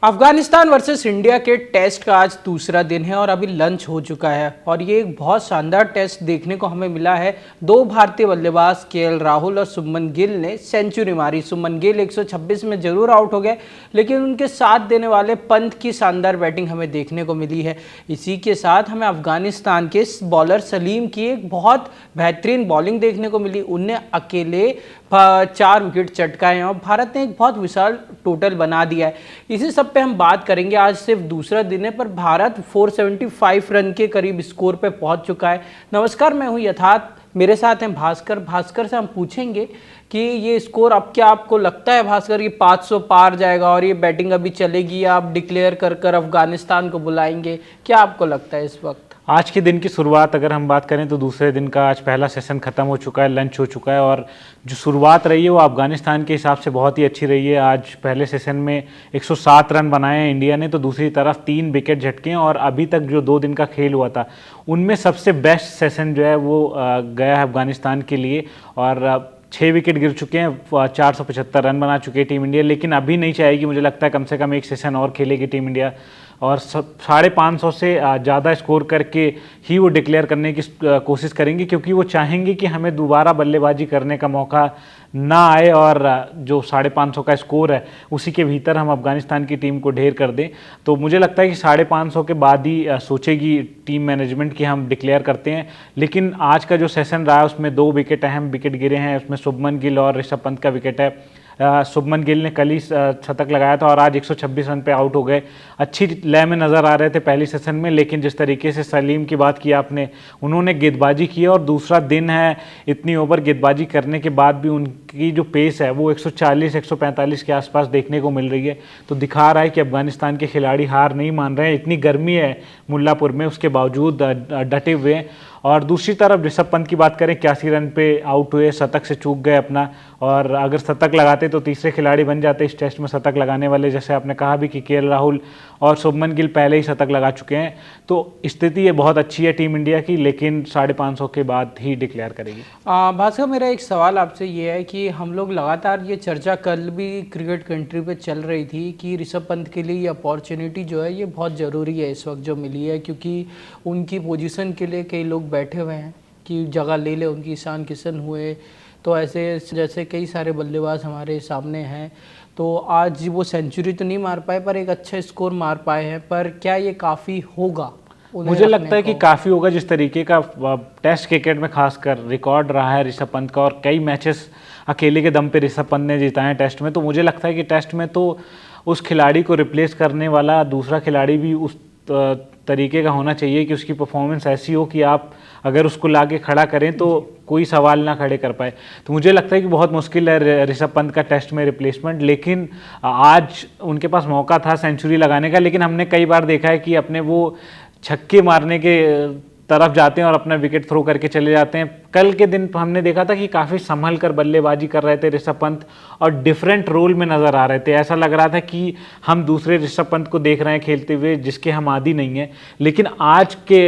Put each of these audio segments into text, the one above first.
Afghanistan versus India के test का आज दूसरा दिन है और अभी लंच हो चुका है और ये एक बहुत शानदार टेस्ट देखने को हमें मिला है। दो भारतीय बल्लेबाज केएल राहुल और शुभमन गिल ने सेंचुरी मारी। शुभमन गिल 126 में जरूर आउट हो गए, लेकिन उनके साथ देने वाले पंत की शानदार बैटिंग हमें देखने को मिली है। इसी के साथ हमें अफगानिस्तान के बॉलर सलीम की एक बहुत बेहतरीन बॉलिंग देखने को मिली। उनने अकेले 4 विकेट चटकाए और भारत ने एक बहुत विशाल टोटल बना दिया है। इसी सब पे हम बात करेंगे। आज सिर्फ दूसरा दिन है पर भारत 475 रन के करीब स्कोर पे पहुंच चुका है। नमस्कार, मैं हूं यथार्थ, मेरे साथ हैं भास्कर। भास्कर से हम पूछेंगे कि ये स्कोर अब क्या आपको लगता है भास्कर, ये 500 पार जाएगा और ये बैटिंग अभी चलेगी या आप डिक्लेयर कर अफगानिस्तान को बुलाएंगे? क्या आपको लगता है इस वक्त? आज के दिन की शुरुआत अगर हम बात करें तो दूसरे दिन का आज पहला सेशन खत्म हो चुका है, लंच हो चुका है और जो शुरुआत रही है वो अफगानिस्तान के हिसाब से बहुत ही अच्छी रही है। आज पहले सेशन में 107 रन बनाए हैं इंडिया ने, तो दूसरी तरफ 3 विकेट झटके हैं और अभी तक जो 2 दिन का खेल हुआ था उनमें सबसे बेस्ट सेशन जो है वो गया है अफगानिस्तान के लिए और 6 विकेट गिर चुके हैं, 475 रन बना चुके हैं टीम इंडिया। लेकिन अभी नहीं चाहेगी, मुझे लगता है कम से कम एक सेशन और खेलेगी टीम इंडिया और 550 से ज़्यादा स्कोर करके ही वो डिक्लेयर करने की कोशिश करेंगे, क्योंकि वो चाहेंगे कि हमें दोबारा बल्लेबाजी करने का मौका ना आए और जो 550 का स्कोर है उसी के भीतर हम अफगानिस्तान की टीम को ढेर कर दें। तो मुझे लगता है कि 550 के बाद ही सोचेगी टीम मैनेजमेंट कि हम डिक्लेयर करते हैं। लेकिन आज का जो सेशन रहा है उसमें 2 विकेट अहम विकेट गिरे हैं, उसमें शुभमन गिल और ऋषभ पंत का विकेट है। शुभमन गिल ने कल ही शतक लगाया था और आज 126 रन पे आउट हो गए। अच्छी लय में नज़र आ रहे थे पहली सेशन में, लेकिन जिस तरीके से सलीम की बात की आपने, उन्होंने गेंदबाजी की और दूसरा दिन है, इतनी ओवर गेंदबाजी करने के बाद भी उनकी जो पेस है वो 140-145 के आसपास देखने को मिल रही है। तो दिखा रहा है कि अफगानिस्तान के खिलाड़ी हार नहीं मान रहे हैं। इतनी गर्मी है मुल्लापुर में, उसके बावजूद डटे हुए हैं। और दूसरी तरफ ऋषभ पंत की बात करें, 81 रन पे आउट हुए, शतक से चूक गए अपना, और अगर शतक लगाते तो तीसरे खिलाड़ी बन जाते इस टेस्ट में शतक लगाने वाले। जैसे आपने कहा भी कि केएल राहुल और शुभमन गिल पहले ही शतक लगा चुके हैं। तो स्थिति ये बहुत अच्छी है टीम इंडिया की, लेकिन 550 के बाद ही डिक्लेयर करेगी। भास्कर, मेरा एक सवाल आपसे ये है कि हम लोग लगातार ये चर्चा कल भी क्रिकेट कंट्री पे चल रही थी कि ऋषभ पंत के लिए ये अपॉर्चुनिटी जो है ये बहुत ज़रूरी है इस वक्त जो मिली है, क्योंकि उनकी पोजीशन के लिए कई लोग बैठे हुए हैं कि जगह ले ले उनकी। ईशान किशन हुए, तो ऐसे जैसे कई सारे बल्लेबाज हमारे सामने हैं। तो आज वो सेंचुरी तो नहीं मार पाए पर एक अच्छा स्कोर मार पाए हैं, पर क्या ये काफ़ी होगा? मुझे लगता है कि काफ़ी होगा। जिस तरीके का टेस्ट क्रिकेट में खासकर रिकॉर्ड रहा है ऋषभ पंत का और कई मैचेस अकेले के दम पे ऋषभ पंत ने जिताए हैं टेस्ट में, तो मुझे लगता है कि टेस्ट में तो उस खिलाड़ी को रिप्लेस करने वाला दूसरा खिलाड़ी भी उस तरीके का होना चाहिए कि उसकी परफॉर्मेंस ऐसी हो कि आप अगर उसको लाके खड़ा करें तो कोई सवाल ना खड़े कर पाए। तो मुझे लगता है कि बहुत मुश्किल है ऋषभ पंत का टेस्ट में रिप्लेसमेंट। लेकिन आज उनके पास मौका था सेंचुरी लगाने का, लेकिन हमने कई बार देखा है कि अपने वो छक्के मारने के तरफ जाते हैं और अपना विकेट थ्रो करके चले जाते हैं। कल के दिन हमने देखा था कि काफ़ी संभल कर बल्लेबाजी कर रहे थे ऋषभ पंत और डिफरेंट रोल में नज़र आ रहे थे। ऐसा लग रहा था कि हम दूसरे ऋषभ पंत को देख रहे हैं खेलते हुए जिसके हम आदी नहीं हैं। लेकिन आज के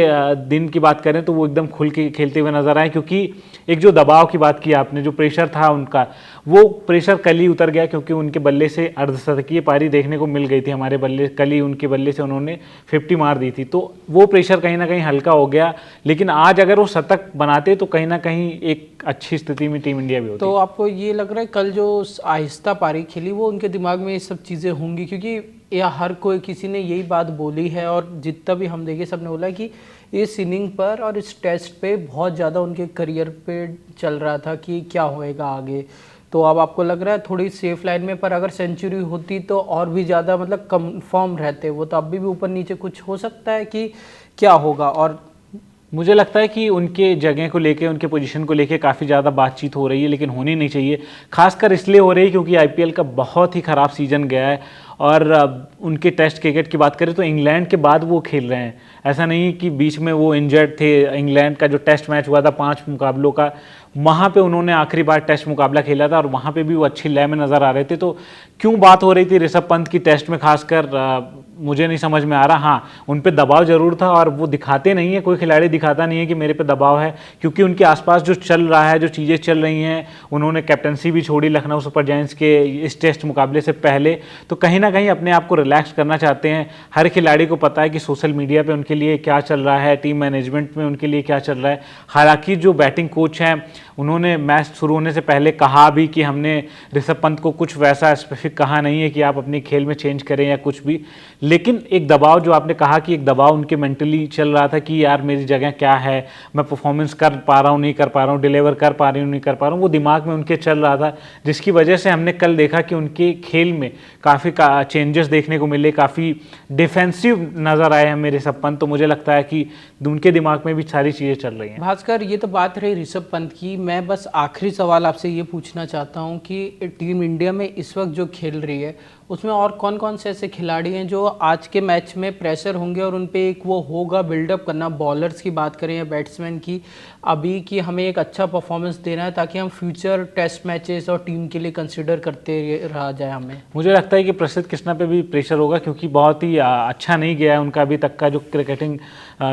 दिन की बात करें तो वो एकदम खुल के खेलते हुए नज़र आए, क्योंकि एक जो दबाव की बात की आपने, जो प्रेशर था उनका, वो प्रेशर कल ही उतर गया, क्योंकि उनके बल्ले से अर्धशतकीय पारी देखने को मिल गई थी हमारे बल्ले। कल ही उनके बल्ले से उन्होंने 50 मार दी थी, तो वो प्रेशर कहीं ना कहीं हल्का हो गया। लेकिन आज अगर वो शतक बनाते तो कहीं ना कहीं एक अच्छी स्थिति में टीम इंडिया भी होती। तो आपको ये लग रहा है कल जो आहिस्ता पारी खेली वो उनके दिमाग में ये सब चीज़ें होंगी? क्योंकि या हर कोई किसी ने यही बात बोली है और जितना भी हम देखे सब ने बोला कि इस इनिंग पर और इस टेस्ट पे बहुत ज़्यादा उनके करियर पे चल रहा था कि क्या होएगा आगे। तो अब आपको लग रहा है थोड़ी सेफ लाइन में, पर अगर सेंचुरी होती तो और भी ज़्यादा मतलब कंफर्म रहते वो, तो अभी भी ऊपर नीचे कुछ हो सकता है कि क्या होगा? और मुझे लगता है कि उनके जगह को लेके, उनके पोजीशन को लेके काफ़ी ज़्यादा बातचीत हो रही है, लेकिन होनी नहीं चाहिए। खासकर इसलिए हो रही है क्योंकि आईपीएल का बहुत ही ख़राब सीज़न गया है और उनके टेस्ट क्रिकेट की बात करें तो इंग्लैंड के बाद वो खेल रहे हैं। ऐसा नहीं कि बीच में वो इंजर्ड थे। इंग्लैंड का जो टेस्ट मैच हुआ था 5 मुकाबलों का, वहाँ पे उन्होंने आखिरी बार टेस्ट मुकाबला खेला था और वहाँ पे भी वो अच्छी लय में नज़र आ रहे थे। तो क्यों बात हो रही थी ऋषभ पंत की टेस्ट में खासकर मुझे नहीं समझ में आ रहा। हाँ, उन पे दबाव जरूर था और वो दिखाते नहीं है, कोई खिलाड़ी दिखाता नहीं है कि मेरे पे दबाव है, क्योंकि उनके आसपास जो चल रहा है, जो चीज़ें चल रही हैं, उन्होंने कैप्टनसी भी छोड़ी लखनऊ सुपर जायंट्स के इस टेस्ट मुकाबले से पहले, तो कहीं ना कहीं अपने आप को रिलैक्स करना चाहते हैं। हर खिलाड़ी को पता है कि सोशल मीडिया पे उनके लिए क्या चल रहा है, टीम मैनेजमेंट में उनके लिए क्या चल रहा है। हालांकि जो बैटिंग कोच हैं उन्होंने मैच शुरू होने से पहले कहा भी कि हमने ऋषभ पंत को कुछ वैसा स्पेसिफिक कहा नहीं है कि आप अपने खेल में चेंज करें या कुछ भी, लेकिन एक दबाव जो आपने कहा कि एक दबाव उनके मेंटली चल रहा था कि यार मेरी जगह क्या है, मैं परफॉर्मेंस कर पा रहा हूँ नहीं कर पा रहा हूँ, डिलीवर कर पा रही हूँ नहीं कर पा रहा हूँ, वो दिमाग में उनके चल रहा था, जिसकी वजह से हमने कल देखा कि उनके खेल में काफ़ी चेंजेस देखने को मिले, काफ़ी डिफेंसिव नज़र आए हमें ऋषभ पंत। तो मुझे लगता है कि उनके दिमाग में भी सारी चीज़ें चल रही हैं। भास्कर, ये तो बात रही ऋषभ पंत की। मैं बस आखिरी सवाल आपसे ये पूछना चाहता हूँ कि टीम इंडिया में इस वक्त जो खेल रही है उसमें और कौन कौन से ऐसे खिलाड़ी हैं जो आज के मैच में प्रेशर होंगे और उन पे एक वो होगा बिल्डअप करना, बॉलर्स की बात करें या बैट्समैन की, अभी कि हमें एक अच्छा परफॉर्मेंस देना है ताकि हम फ्यूचर टेस्ट मैचेस और टीम के लिए कंसिडर करते रहा जाए हमें? मुझे लगता है कि प्रसिद्ध कृष्णा पे भी प्रेशर होगा, क्योंकि बहुत ही अच्छा नहीं गया है उनका अभी तक का जो क्रिकेटिंग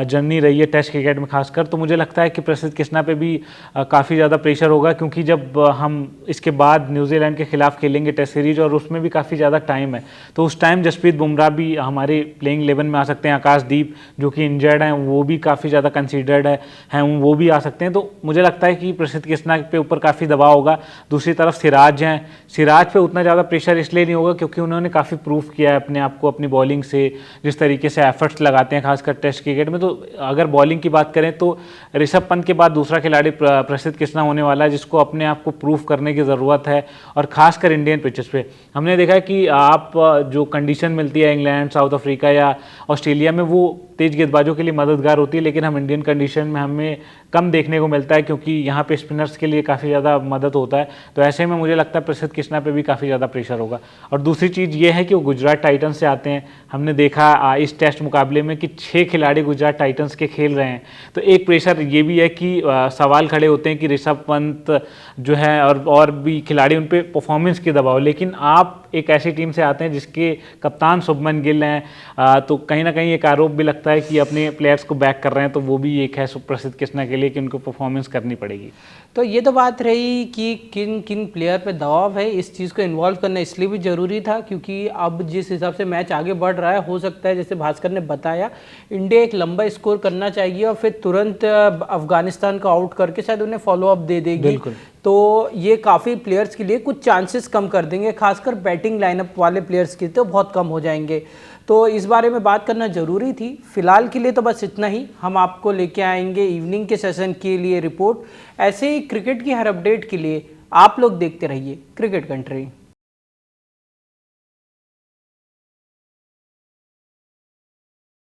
जर्नी रही है टेस्ट क्रिकेट में खासकर। तो मुझे लगता है कि प्रसिद्ध कृष्णा पे भी काफ़ी ज़्यादा प्रेशर होगा, क्योंकि जब हम इसके बाद न्यूजीलैंड के खिलाफ खेलेंगे टेस्ट सीरीज और उसमें भी काफ़ी ज़्यादा टाइम है, तो उस टाइम जसप्रीत बुमराह भी हमारे प्लेइंग 11 में आ सकते हैं। आकाशदीप जो कि इंजर्ड हैं वो भी काफ़ी ज़्यादा कंसीडर्ड हैं, वो भी आ सकते हैं। तो मुझे लगता है कि प्रसिद्ध कृष्णा पे ऊपर काफ़ी दबाव होगा। दूसरी तरफ सिराज हैं, सिराज पे उतना ज़्यादा प्रेशर इसलिए नहीं होगा क्योंकि उन्होंने काफ़ी प्रूफ किया है अपने आप को अपनी बॉलिंग से, जिस तरीके से एफर्ट्स लगाते हैं खासकर टेस्ट क्रिकेट में। तो अगर बॉलिंग की बात करें तो ऋषभ पंत के बाद दूसरा खिलाड़ी प्रसिद्ध कृष्णा होने वाला है, जिसको अपने आप को प्रूफ करने की ज़रूरत है। और खासकर इंडियन पिचेस पे हमने देखा है कि आप जो कंडीशन मिलती है इंग्लैंड, साउथ अफ्रीका या ऑस्ट्रेलिया में, वो तेज गेंदबाजों के लिए मददगार होती है, लेकिन हम इंडियन कंडीशन में हमें कम देखने को मिलता है, क्योंकि यहाँ पे स्पिनर्स के लिए काफ़ी ज़्यादा मदद होता है। तो ऐसे में मुझे लगता है प्रसिद्ध कृष्णा पे भी काफ़ी ज़्यादा प्रेशर होगा। और दूसरी चीज़ ये है कि वो गुजरात टाइटंस से आते हैं। हमने देखा इस टेस्ट मुकाबले में कि 6 खिलाड़ी गुजरात टाइटंस के खेल रहे हैं, तो एक प्रेशर ये भी है कि सवाल खड़े होते हैं कि ऋषभ पंत जो है और भी खिलाड़ी उन पर परफॉर्मेंस के दबाव, लेकिन आप एक ऐसी टीम से आते हैं जिसके कप्तान शुभमन गिल हैं, तो कहीं ना कहीं एक आरोप भी लगता है कि अपने प्लेयर्स को बैक कर रहे हैं, तो वो भी एक है प्रसिद्ध कृष्णा के लिए कि उनको परफॉर्मेंस करनी पड़ेगी। तो ये तो बात रही कि किन किन प्लेयर पे दबाव है। इस चीज़ को इन्वॉल्व करना इसलिए भी ज़रूरी था क्योंकि अब जिस हिसाब से मैच आगे बढ़ रहा है, हो सकता है जैसे भास्कर ने बताया, इंडिया एक लंबा स्कोर करना चाहिए और फिर तुरंत अफगानिस्तान को आउट करके शायद उन्हें फॉलोअप दे देगी। बिल्कुल। तो ये काफ़ी प्लेयर्स के लिए कुछ चांसेस कम कर देंगे, खासकर बैटिंग लाइनअप वाले प्लेयर्स के तो बहुत कम हो जाएंगे। तो इस बारे में बात करना ज़रूरी थी। फिलहाल के लिए तो बस इतना ही। हम आपको लेके आएंगे इवनिंग के सेशन के लिए रिपोर्ट। ऐसे ही क्रिकेट की हर अपडेट के लिए आप लोग देखते रहिए क्रिकेट कंट्री।